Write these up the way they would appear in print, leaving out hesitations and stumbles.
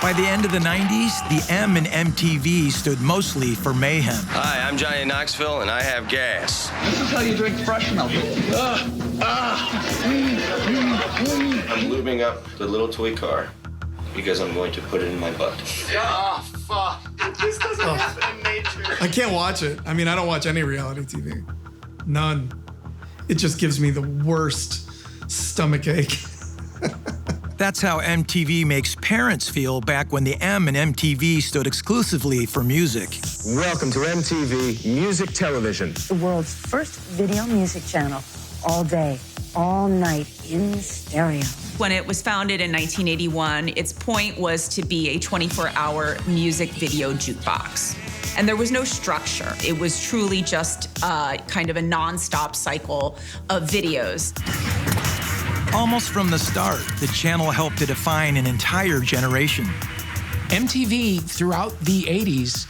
By the end of the 90s, the M in MTV stood mostly for Mayhem. Hi, I'm Johnny Knoxville, and I have gas. This is how you drink fresh milk. I'm lubing up the little toy car because I'm going to put it in my butt. Oh, fuck. This doesn't happen in nature. I can't watch it. I mean, I don't watch any reality TV. None. It just gives me the worst stomach ache. That's how MTV makes parents feel back when the M in MTV stood exclusively for music. Welcome to MTV Music Television. The world's first video music channel. All day, all night, in stereo. When it was founded in 1981, its point was to be a 24-hour music video jukebox. And there was no structure. It was truly just kind of a non-stop cycle of videos. Almost from the start, the channel helped to define an entire generation. MTV, throughout the 80s,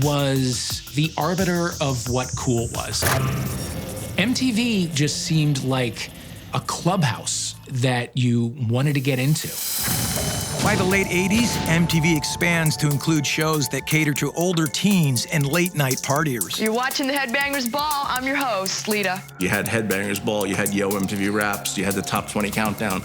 was the arbiter of what cool was. MTV just seemed like a clubhouse that you wanted to get into. By the late 80s, MTV expands to include shows that cater to older teens and late-night partiers. You're watching the Headbangers Ball. I'm your host, Lita. You had Headbangers Ball, you had Yo MTV Raps, you had the Top 20 Countdown.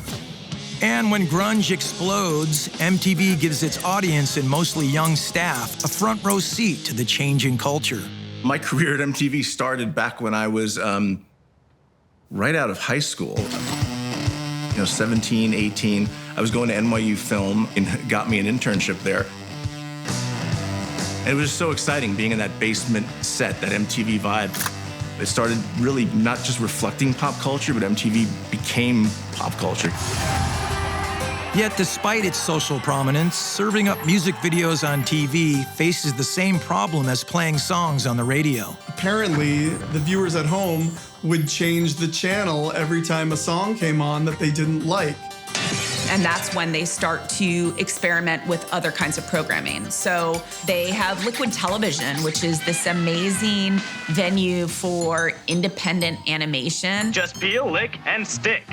And when grunge explodes, MTV gives its audience and mostly young staff a front row seat to the changing culture. My career at MTV started back when I was right out of high school. 17, 18. I was going to NYU Film and got me an internship there. And it was just so exciting being in that basement set, that MTV vibe. It started really not just reflecting pop culture, but MTV became pop culture. Yet despite its social prominence, serving up music videos on TV faces the same problem as playing songs on the radio. Apparently, the viewers at home would change the channel every time a song came on that they didn't like. And that's when they start to experiment with other kinds of programming. So they have Liquid Television, which is this amazing venue for independent animation. Just peel, lick, and stick.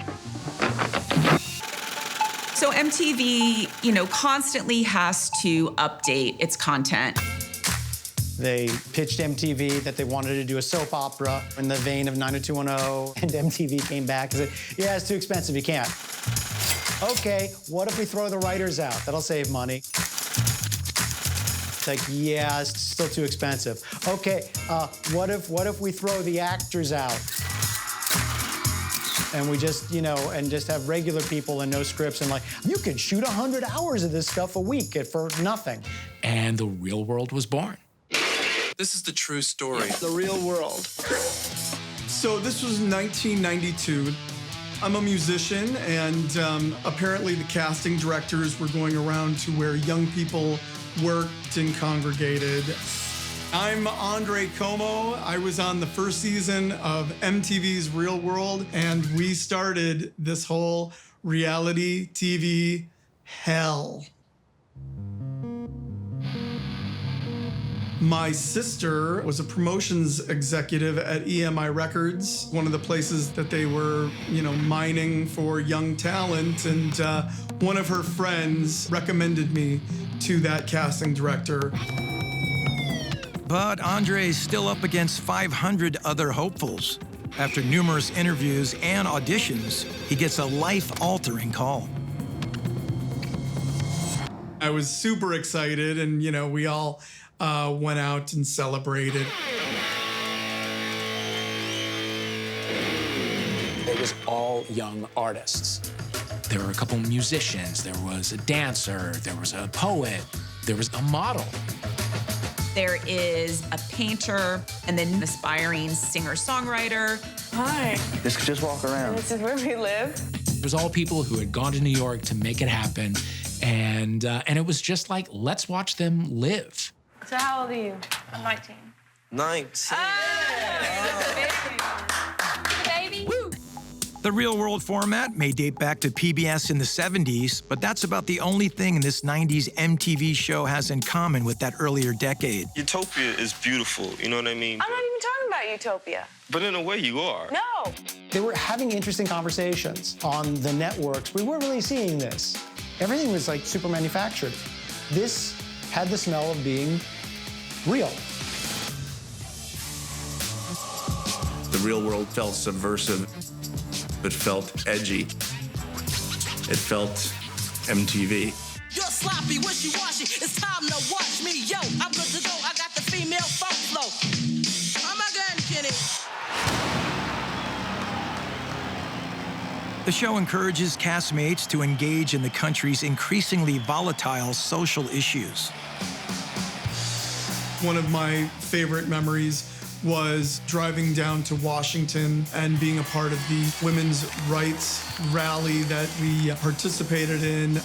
So MTV, constantly has to update its content. They pitched MTV that they wanted to do a soap opera in the vein of 90210, and MTV came back and said, yeah, it's too expensive, you can't. Okay, what if we throw the writers out? That'll save money. It's like, yeah, it's still too expensive. Okay, what if we throw the actors out? And we just, and just have regular people and no scripts, and like, you could shoot 100 hours of this stuff a week for nothing. And the real world was born. This is the true story. The real world. So this was 1992. I'm a musician, and apparently the casting directors were going around to where young people worked and congregated. I'm Andre Como. I was on the first season of MTV's Real World, and we started this whole reality TV hell. My sister was a promotions executive at EMI Records, one of the places that they were, mining for young talent. And one of her friends recommended me to that casting director. But Andre is still up against 500 other hopefuls. After numerous interviews and auditions, he gets a life-altering call. I was super excited, and, we all went out and celebrated. It was all young artists. There were a couple musicians, there was a dancer, there was a poet, there was a model. There is a painter, and then an aspiring singer-songwriter. Hi. Just walk around. This is where we live. It was all people who had gone to New York to make it happen, and it was just like, let's watch them live. So how old are you? I'm 19. 19. Baby. Woo! The Real World format may date back to PBS in the 70s, but that's about the only thing this 90s MTV show has in common with that earlier decade. Utopia is beautiful, you know what I mean? I'm not even talking about Utopia. But in a way, you are. No. They were having interesting conversations on the networks. We weren't really seeing this. Everything was like super manufactured. This had the smell of being real. The real world felt subversive. It felt edgy. It felt MTV. You're sloppy, wishy-washy. It's time to watch me. Yo, I'm good to go. I got the female funk flow. Oh my God, Kenny. The show encourages castmates to engage in the country's increasingly volatile social issues. One of my favorite memories was driving down to Washington and being a part of the women's rights rally that we participated in.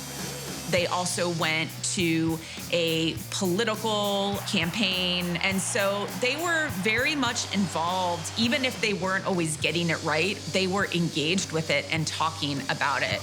They also went to a political campaign, and so they were very much involved. Even if they weren't always getting it right, they were engaged with it and talking about it.